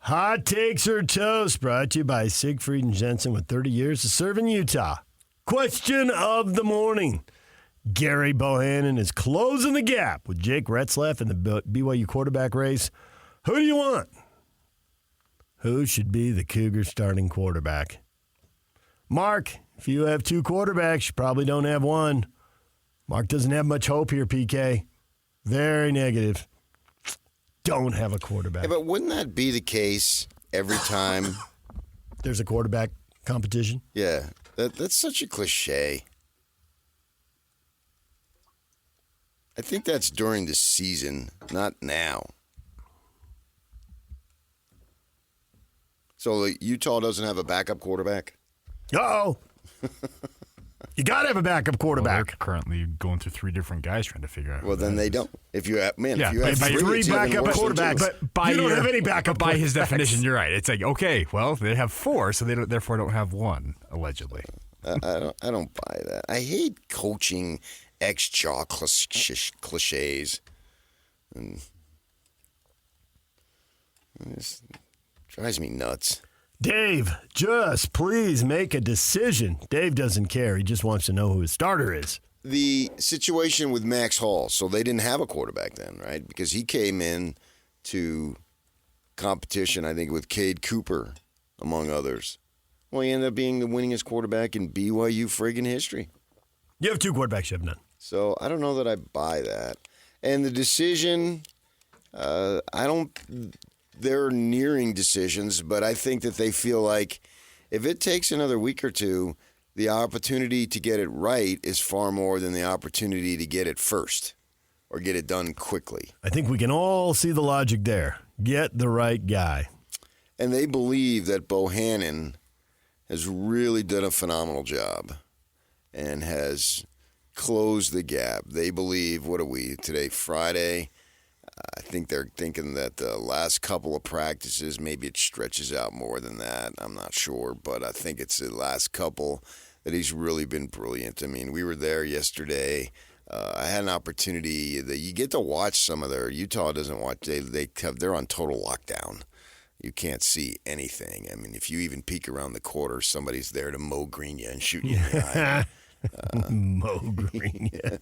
Hot Takes or Toast, brought to you by Siegfried and Jensen with 30 years to serve in Utah. Question of the morning. Gerry Bohanon is closing the gap with Jake Retzlaff in the BYU quarterback race. Who do you want? Who should be the Cougars starting quarterback? Mark, if you have two quarterbacks, you probably don't have one. Mark doesn't have much hope here, PK. Very negative. Don't have a quarterback. Yeah, but wouldn't that be the case every time there's a quarterback competition? Yeah, that's such a cliche. I think that's during the season, not now. So Utah doesn't have a backup quarterback? Uh-oh. You got to have a backup quarterback. Well, they're currently going through three different guys trying to figure out. Well, then they don't. If you have three backup quarterbacks, but you don't have any backup. By his definition, you're right. It's like, okay, well, they have four, so they therefore don't have one, allegedly. I don't buy that. I hate coaching ex-jaw cliches, and it drives me nuts. Dave, just please make a decision. Dave doesn't care. He just wants to know who his starter is. The situation with Max Hall, so they didn't have a quarterback then, right? Because he came in to competition, I think, with Cade Cooper, among others. Well, he ended up being the winningest quarterback in BYU friggin' history. You have two quarterbacks, you have none. So I don't know that I buy that. And the decision, they're nearing decisions, but I think that they feel like if it takes another week or two, the opportunity to get it right is far more than the opportunity to get it first or get it done quickly. I think we can all see the logic there. Get the right guy. And they believe that Bohanon has really done a phenomenal job and has closed the gap. They believe, what are we, today, Friday? I think they're thinking that the last couple of practices, maybe it stretches out more than that. I'm not sure, but I think it's the last couple that he's really been brilliant. I mean, we were there yesterday. I had an opportunity that you get to watch some of their. Utah doesn't watch. They're on total lockdown. You can't see anything. I mean, if you even peek around the corner, somebody's there to mow green you and shoot you in the eye. Mow green you.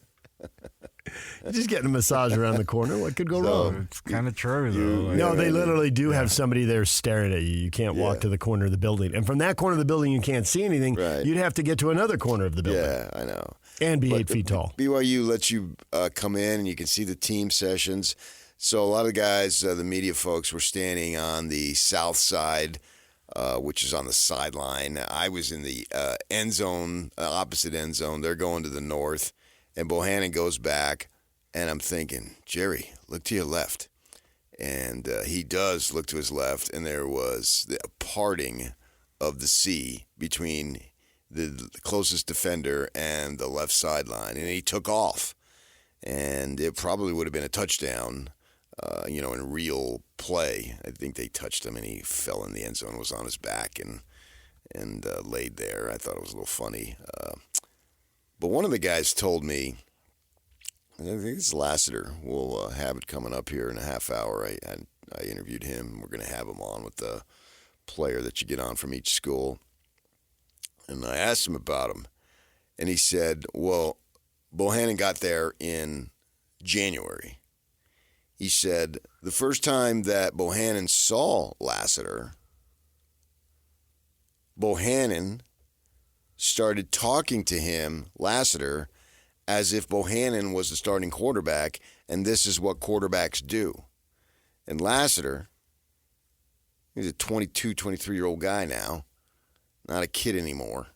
Just getting a massage around the corner. What could go wrong? It's kind of true, though. No, they literally do have somebody there staring at you. You can't walk to the corner of the building. And from that corner of the building, you can't see anything. Right. You'd have to get to another corner of the building. Yeah, I know. And be 8 feet tall. BYU lets you come in and you can see the team sessions. So a lot of the guys, the media folks, were standing on the south side, which is on the sideline. I was in the end zone, opposite end zone. They're going to the north. And Bohanon goes back, and I'm thinking, Gerry, look to your left. And he does look to his left, and there was the parting of the sea between the closest defender and the left sideline. And he took off. And it probably would have been a touchdown, in real play. I think they touched him, and he fell in the end zone, was on his back, and laid there. I thought it was a little funny. But one of the guys told me, I think it's Lassiter. We'll have it coming up here in a half hour. I interviewed him. We're going to have him on with the player that you get on from each school. And I asked him about him. And he said, well, Bohanon got there in January. He said the first time that Bohanon saw Lassiter, Bohanon started talking to him, Lassiter, as if Bohanon was the starting quarterback, and this is what quarterbacks do. And Lassiter, he's a 22, 23-year-old guy now, not a kid anymore,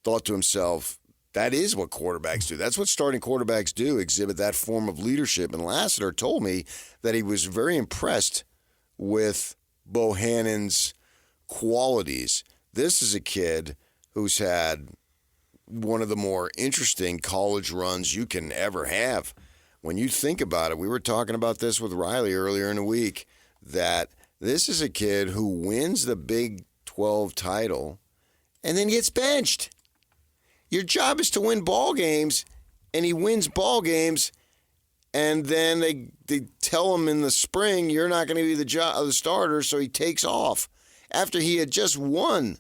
thought to himself, that is what quarterbacks do. That's what starting quarterbacks do, exhibit that form of leadership. And Lassiter told me that he was very impressed with Bohanon's qualities. This is a kid who's had one of the more interesting college runs you can ever have. When you think about it, we were talking about this with Riley earlier in the week, that this is a kid who wins the Big 12 title and then gets benched. Your job is to win ball games, and he wins ball games, and then they tell him in the spring, you're not going to be the starter, so he takes off after he had just won.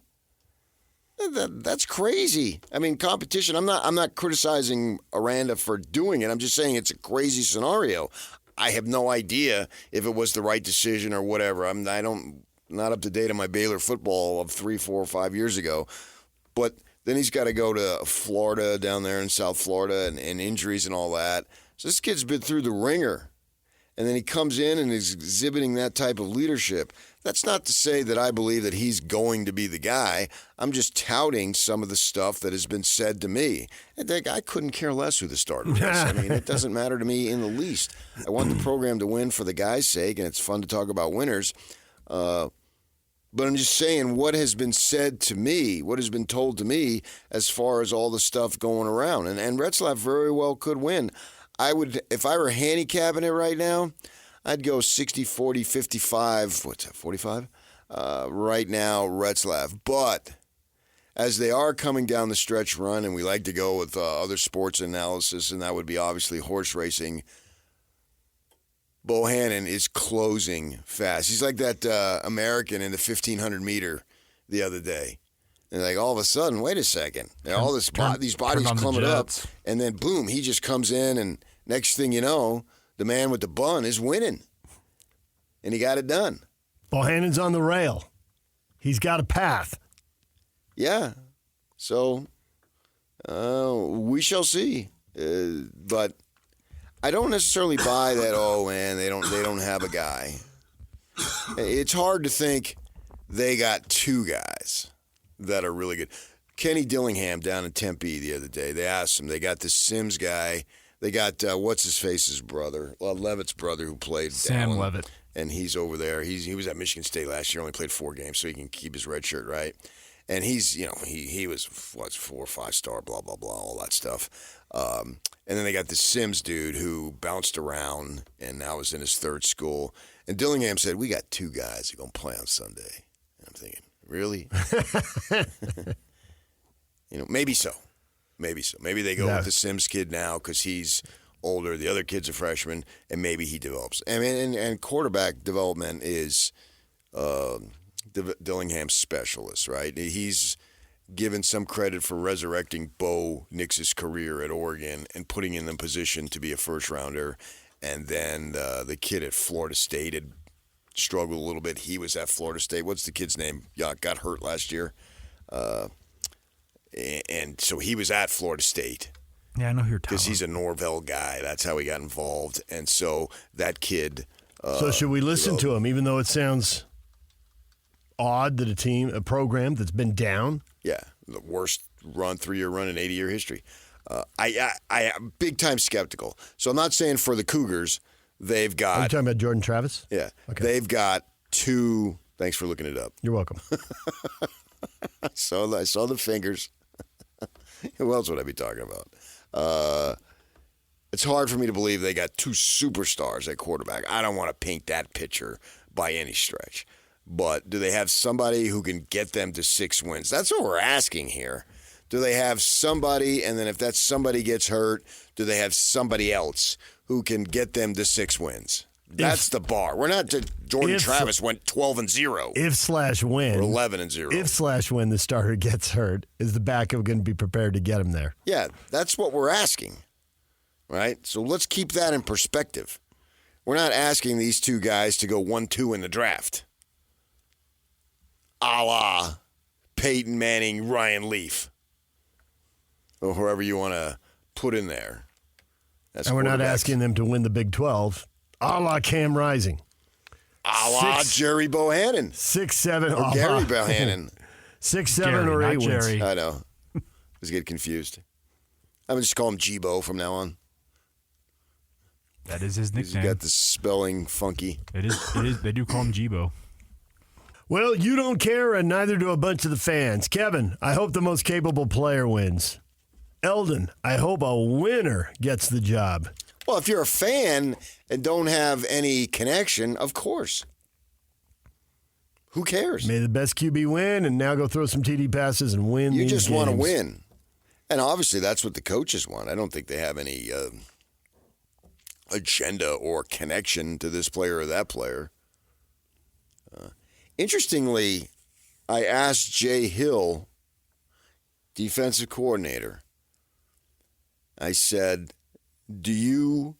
That's crazy. I mean, competition. I'm not criticizing Aranda for doing it. I'm just saying it's a crazy scenario. I have no idea if it was the right decision or whatever. I'm not up to date on my Baylor football of 3, 4, 5 years ago. But then he's got to go to Florida, down there in South Florida, and injuries and all that. So this kid's been through the ringer. And then he comes in and is exhibiting that type of leadership. That's not to say that I believe that he's going to be the guy. I'm just touting some of the stuff that has been said to me. And I couldn't care less who the starter is. I mean, it doesn't matter to me in the least. I want the program to win for the guy's sake, and it's fun to talk about winners. But I'm just saying what has been said to me, what has been told to me as far as all the stuff going around. And Retzlaff very well could win. I would, if I were handicapping it right now, I'd go 60, 40, 55. What's that, 45? Right now, Retzlaff. But as they are coming down the stretch run, and we like to go with other sports analysis, and that would be obviously horse racing, Bohanon is closing fast. He's like that American in the 1,500 meter the other day. And like all of a sudden, wait a second, all these bodies clumping up, and then boom, he just comes in, and next thing you know, the man with the bun is winning, and he got it done. Bohanon's on the rail. He's got a path. Yeah, so we shall see. But I don't necessarily buy that. Oh man, they don't have a guy. It's hard to think they got two guys that are really good. Kenny Dillingham down in Tempe the other day, they asked him, they got this Sims guy, they got, what's-his-face's brother, Levitt's brother who played Sam down, Levitt. And he's over there. He was at Michigan State last year, only played 4 games, so he can keep his red shirt, right? And he's, he was, 4 or 5 star, blah, blah, blah, all that stuff. And then they got this Sims dude who bounced around and now is in his 3rd school. And Dillingham said, we got 2 guys that are going to play on Sunday. And I'm thinking, really? Maybe so. Maybe they go with the Sims kid now because he's older. The other kid's a freshman, and maybe he develops. I mean, and quarterback development is Dillingham's specialist, right? He's given some credit for resurrecting Bo Nix's career at Oregon and putting him in the position to be a first-rounder. And then the kid at Florida State had struggled a little bit. He was at Florida State. What's the kid's name? Got hurt last year. And so he was at Florida State. Yeah, I know who you're talking about. Because he's a Norvell guy. That's how he got involved. And so that kid. So should we listen to him, even though it sounds odd that a program that's been down? Yeah, the worst 3-year run in 80-year history. I am big-time skeptical. So I'm not saying for the Cougars, they've got. Are you talking about Jordan Travis? Yeah. Okay. They've got 2. Thanks for looking it up. You're welcome. I saw the fingers. Who else would I be talking about? It's hard for me to believe they got 2 superstars at quarterback. I don't want to paint that picture by any stretch. But do they have somebody who can get them to 6 wins? That's what we're asking here. Do they have somebody, and then if that somebody gets hurt, do they have somebody else who can get them to 6 wins? That's the bar. We're not Jordan Travis went 12-0. If/when. Or 11-0. If/when the starter gets hurt, is the backup going to be prepared to get him there? Yeah, that's what we're asking. Right? So let's keep that in perspective. We're not asking these 2 guys to go 1-2 in the draft. A la Peyton Manning, Ryan Leaf. Or whoever you want to put in there. And we're not asking them to win the Big 12. A la Cam Rising. A la Gerry Bohanon. 6, 7. Or Gerry Bohanon. 6, 7, or 8 wins. Jerry. I know. Just get confused. I'm just call him G-Bo from now on. That is his nickname. He's got the spelling funky. It is. They do call him G-Bo. Well, you don't care, and neither do a bunch of the fans. Kevin, I hope the most capable player wins. Eldon, I hope a winner gets the job. Well, if you're a fan and don't have any connection, of course. Who cares? May the best QB win, and now go throw some TD passes and win these games. You just want to win. And obviously that's what the coaches want. I don't think they have any agenda or connection to this player or that player. Interestingly, I asked Jay Hill, defensive coordinator, I said, do you,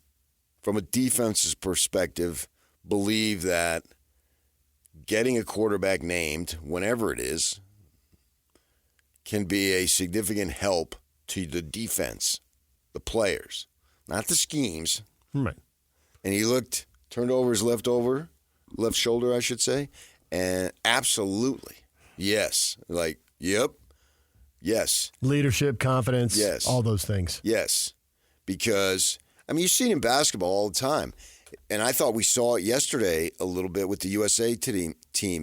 from a defense's perspective, believe that getting a quarterback named, whenever it is, can be a significant help to the defense, the players, not the schemes? Right. And he turned over his left shoulder, I should say, and absolutely, yes. Like, yep, yes. Leadership, confidence, Yes. all those things. Yes, because, I mean, you see it in basketball all the time. And I thought we saw it yesterday a little bit with the USA team.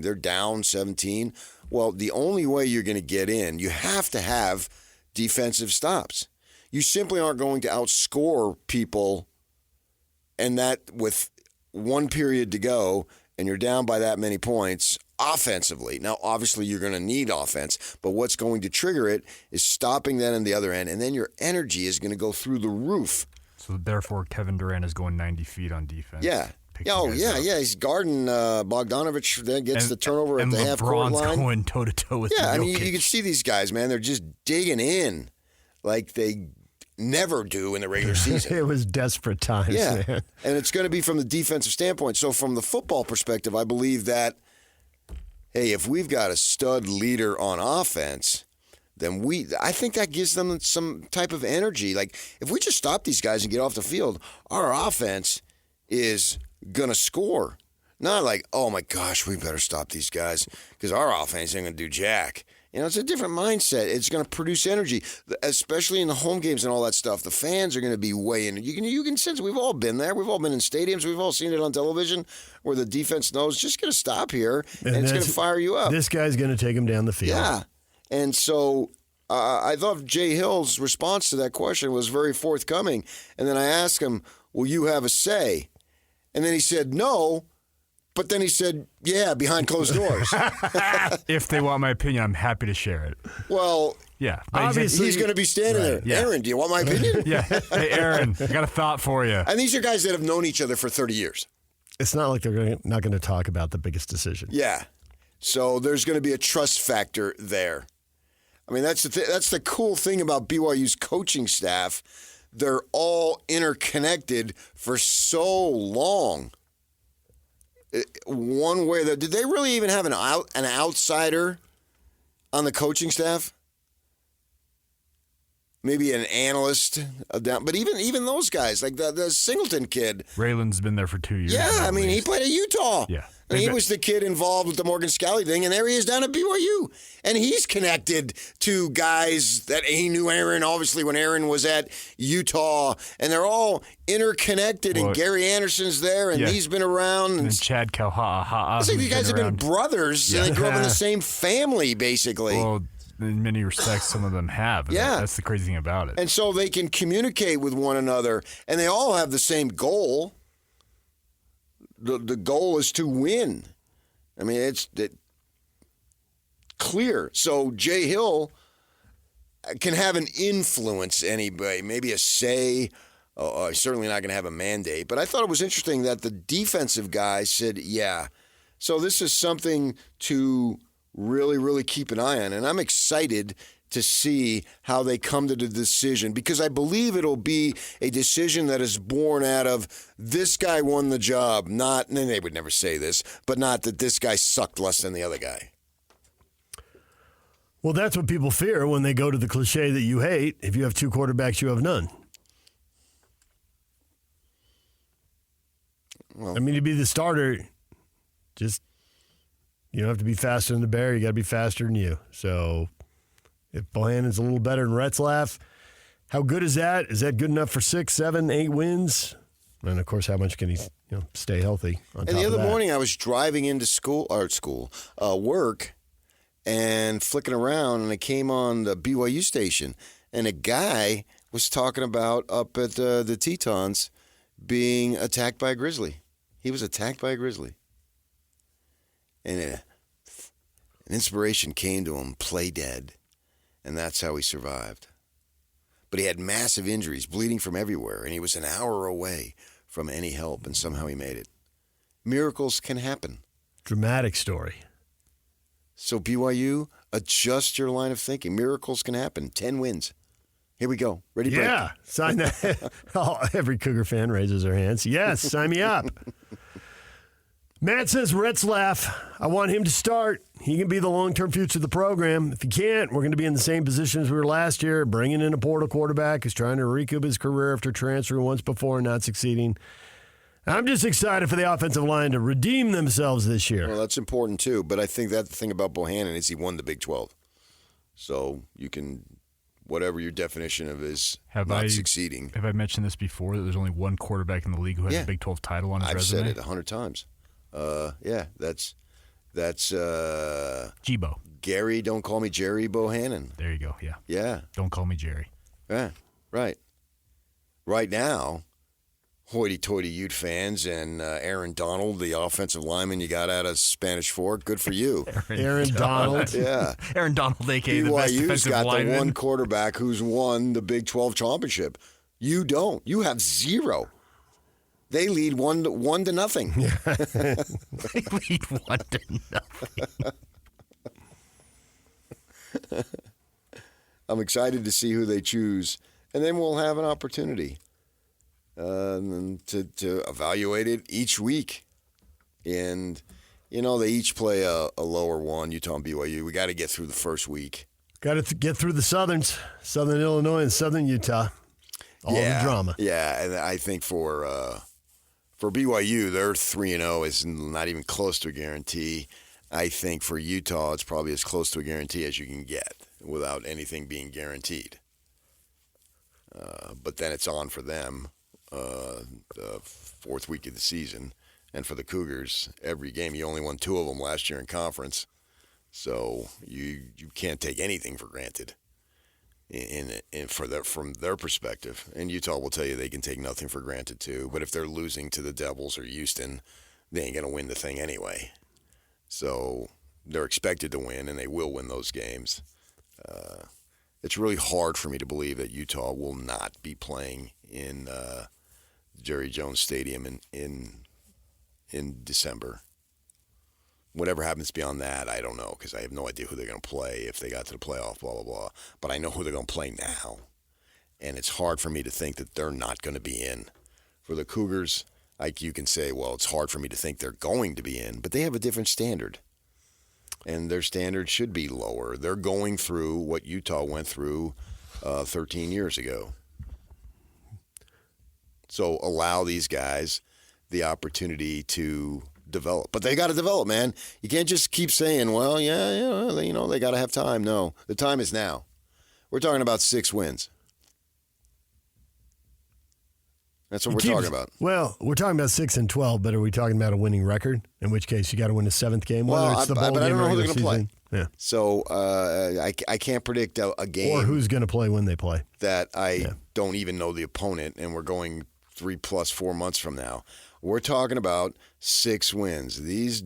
They're down 17. Well, the only way you're going to get in, you have to have defensive stops. You simply aren't going to outscore people, and that with one period to go, and you're down by that many points offensively. Now, obviously, you're going to need offense, but what's going to trigger it is stopping that on the other end, and then your energy is going to go through the roof. So, therefore, Kevin Durant is going 90 feet on defense. Yeah. He's guarding Bogdanovich. That gets the turnover at the half-court line. And LeBron's going toe-to-toe with Jokic. I mean, Jokic. you can see these guys, man. They're just digging in like they never do in the regular season. It was desperate times, yeah. man. And it's going to be from the defensive standpoint. So from the football perspective, I believe that, hey, if we've got a stud leader on offense, then I think that gives them some type of energy. Like, if we just stop these guys and get off the field, our offense is going to score. Not like, oh, my gosh, we better stop these guys because our offense ain't going to do jack. You know, it's a different mindset. It's going to produce energy, especially in the home games and all that stuff. The fans are going to be way in. You can sense we've all been there. We've all been in stadiums. We've all seen it on television where the defense knows just going to stop here and it's going to fire you up. This guy's going to take him down the field. Yeah. And so I thought Jay Hill's response to that question was very forthcoming. And then I asked him, will you have a say? And then he said, no. But then he said, yeah, behind closed doors. If they want my opinion, I'm happy to share it. Well, yeah, obviously he's going to be standing there. Yeah. Aaron, do you want my opinion? Yeah. Hey, Aaron, I got a thought for you. And these are guys that have known each other for 30 years. It's not like they're not going to talk about the biggest decision. Yeah. So there's going to be a trust factor there. I mean, that's the cool thing about BYU's coaching staff. They're all interconnected for so long. One way did they really even have an outsider on the coaching staff? Maybe an analyst down, but even those guys, like the Singleton kid. Raylan's been there for 2 years. Yeah, I mean, he played at Utah. Yeah. And he was the kid involved with the Morgan Scally thing, and there he is down at BYU. And he's connected to guys that he knew Aaron, obviously, when Aaron was at Utah. And they're all interconnected, and Gary Anderson's there, and he's been around. And Chad Kauha'a. It's like these guys have been brothers, and they grew up in the same family, basically. Well, in many respects, some of them have. Yeah. That's the crazy thing about it. And so they can communicate with one another, and they all have the same goal. The goal is to win. I mean, it's clear. So Jay Hill can have an influence anyway, maybe a say. Certainly not going to have a mandate. But I thought it was interesting that the defensive guy said, yeah. So this is something to really, really keep an eye on. And I'm excited to see how they come to the decision, because I believe it'll be a decision that is born out of this guy won the job, not, and they would never say this, but not that this guy sucked less than the other guy. Well, that's what people fear when they go to the cliche that you hate. If you have two quarterbacks, you have none. Well, I mean, to be the starter, you don't have to be faster than the bear. You got to be faster than you. So if Bohanon's a little better than Retzlaff, how good is that? Is that good enough for 6, 7, 8 wins? And, of course, how much can he stay healthy on top of that? And the other morning I was driving into work, and flicking around, and I came on the BYU station, and a guy was talking about up at the Tetons being attacked by a grizzly. He was attacked by a grizzly. And an inspiration came to him, play dead. And that's how he survived. But he had massive injuries, bleeding from everywhere, and he was an hour away from any help, and somehow he made it. Miracles can happen. Dramatic story. So BYU, adjust your line of thinking. Miracles can happen. 10 wins. Here we go. Ready, break. Yeah, sign that. Oh, every Cougar fan raises their hands. Yes, sign me up. Matt says, Retzlaff, I want him to start. He can be the long-term future of the program. If he can't, we're going to be in the same position as we were last year, bringing in a portal quarterback who's trying to recoup his career after transferring once before and not succeeding. I'm just excited for the offensive line to redeem themselves this year. Well, that's important, too. But I think that the thing about Bohanon is he won the Big 12. So you can, whatever your definition of is succeeding. Have I mentioned this before, that there's only one quarterback in the league who has a Big 12 title on his resume? I've said it 100 times. That's Jibo. Gary, don't call me Gerry Bohanon. There you go, yeah. Yeah. Don't call me Jerry. Yeah, right. Right now, hoity-toity Ute fans and Aaron Donald, the offensive lineman you got out of Spanish Fork, good for you. Aaron Donald. Yeah. Aaron Donald, a.k.a. the best BYU's defensive got lineman. the one quarterback who's won the Big 12 championship. You don't. You have 0. They lead one to nothing. They lead 1-0. I'm excited to see who they choose, and then we'll have an opportunity to evaluate it each week. And, they each play a lower one, Utah and BYU. We got to get through the first week. Got to get through the Southerns, Southern Illinois and Southern Utah. All the drama. Yeah, and I think for BYU, their 3-0 is not even close to a guarantee. I think for Utah, it's probably as close to a guarantee as you can get without anything being guaranteed. But then it's on for them the fourth week of the season. And for the Cougars, every game, you only won 2 of them last year in conference. So you can't take anything for granted from their perspective. And Utah will tell you they can take nothing for granted too. But if they're losing to the Devils or Houston, they ain't going to win the thing anyway. So they're expected to win, and they will win those games. It's really hard for me to believe that Utah will not be playing in Jerry Jones Stadium in December. Whatever happens beyond that, I don't know, because I have no idea who they're going to play if they got to the playoff, blah, blah, blah. But I know who they're going to play now. And it's hard for me to think that they're not going to be in. For the Cougars, you can say, well, it's hard for me to think they're going to be in, but they have a different standard. And their standard should be lower. They're going through what Utah went through 13 years ago. So allow these guys the opportunity to develop. But they got to develop, man. You can't just keep saying, well, they got to have time. No, the time is now. We're talking about 6 wins. That's what we're talking about. Well, we're talking about 6-12, but are we talking about a winning record? In which case, you got to win a 7th game. Well, it's the bowl but I don't know who they're going to play. Yeah. So I can't predict a game. Or who's going to play when they play. That I don't even know the opponent, and we're going 3+4 months from now. We're talking about 6 wins. These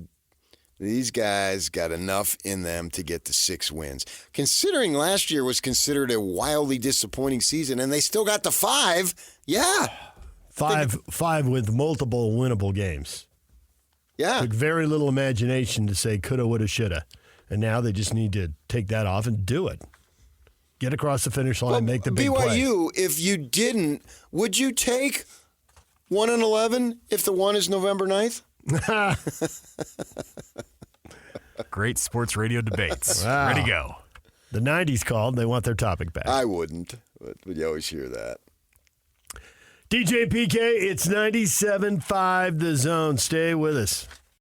guys got enough in them to get to 6 wins. Considering last year was considered a wildly disappointing season, and they still got to 5. Yeah. 5 with multiple winnable games. Yeah. Took very little imagination to say coulda, woulda, shoulda. And now they just need to take that off and do it. Get across the finish line, make the big play. BYU, if you didn't, would you take 1-11 if the 1 is November 9th? Great sports radio debates. Wow. Ready to go. The 90s called. They want their topic back. I wouldn't, but you always hear that. DJ PK, it's 97.5 The Zone. Stay with us.